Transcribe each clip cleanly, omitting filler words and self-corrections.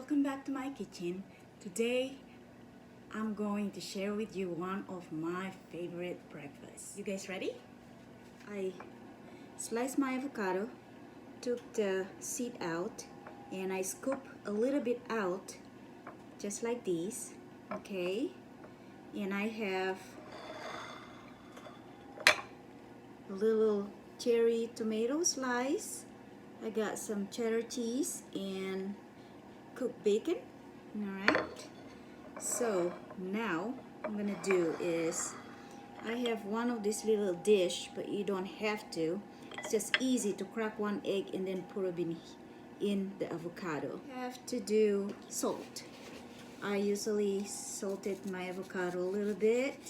welcome back to my kitchen. Today I'm going to share with you one of my favorite breakfasts. You guys ready? I sliced my avocado, took the seed out, and I scoop a little bit out just like this, okay? And I have a little cherry tomato slice. I got some cheddar cheese and cooked bacon. Alright, so now what I'm gonna do is I have one of this little dish, but you don't have to. It's just easy to crack one egg and then put it in the avocado. I have to do salt. I usually salted my avocado a little bit.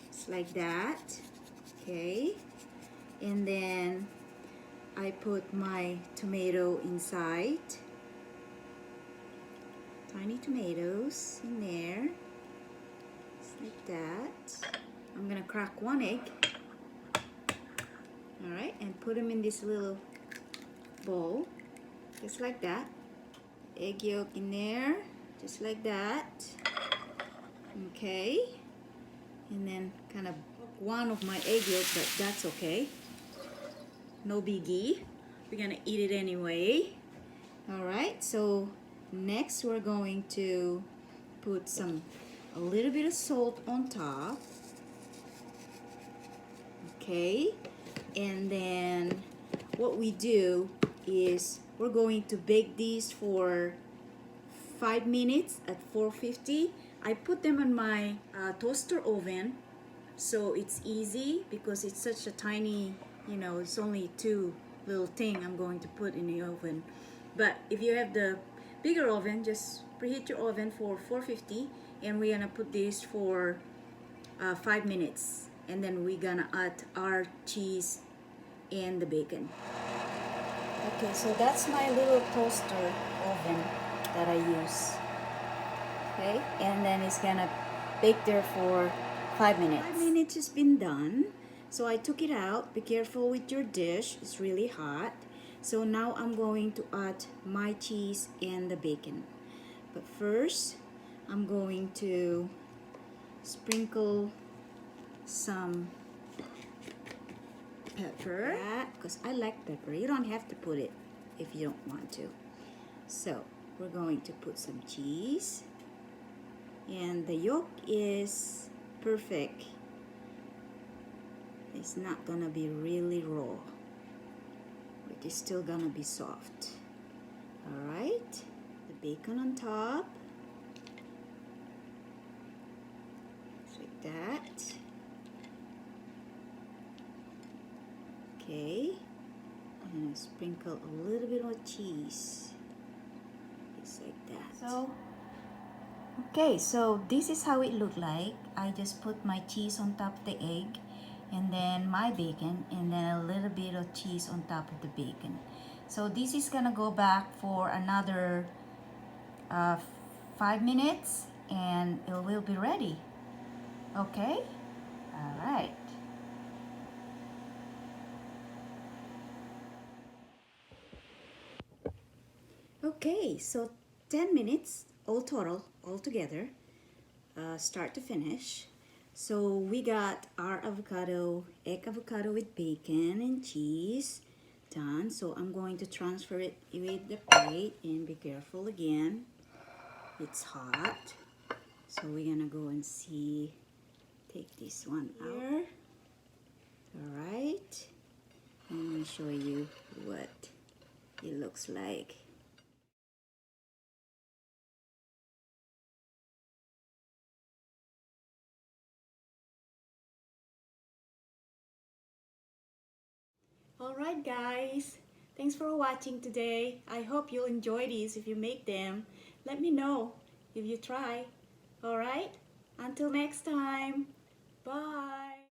It's like that. Okay, and then I put my tomato inside. Tiny tomatoes in there, just like that. I'm gonna crack one egg, all right, and put them in this little bowl, just like that. Egg yolk in there, just like that. Okay, and then kind of one of my egg yolk, but that's okay. No biggie. We're gonna eat it anyway. All right, so next we're going to put a little bit of salt on top. Okay, and then what we do is we're going to bake these for 5 minutes at 450. I put them in my toaster oven, so it's easy because it's such a tiny, it's only two little thing I'm going to put in the oven. But if you have the bigger oven, just preheat your oven for 450, and we're gonna put this for 5 minutes, and then we're gonna add our cheese and the bacon. Okay, so that's my little toaster oven that I use. Okay, and then it's gonna bake there for 5 minutes. 5 minutes has been done, so I took it out. Be careful with your dish, it's really hot. So now I'm going to add my cheese and the bacon. But first, I'm going to sprinkle some pepper, because I like pepper. You don't have to put it if you don't want to. So we're going to put some cheese, and the yolk is perfect. It's not gonna be really raw. It is still gonna be soft. All right, the bacon on top, just like that. Okay, and sprinkle a little bit of cheese, just like that. So this is how it looked like. I just put my cheese on top of the egg, and then my bacon, and then a little bit of cheese on top of the bacon. So this is gonna go back for another 5 minutes, and it will be ready. Okay, all right. Okay, so 10 minutes all total, all together, start to finish. So we got our avocado, egg avocado with bacon and cheese done. So I'm going to transfer it with the plate, and be careful again, it's hot. So we're gonna go and take this one out. All right, let me show you what it looks like. Alright guys, thanks for watching today. I hope you enjoy these. If you make them, let me know if you try. Alright, until next time, bye.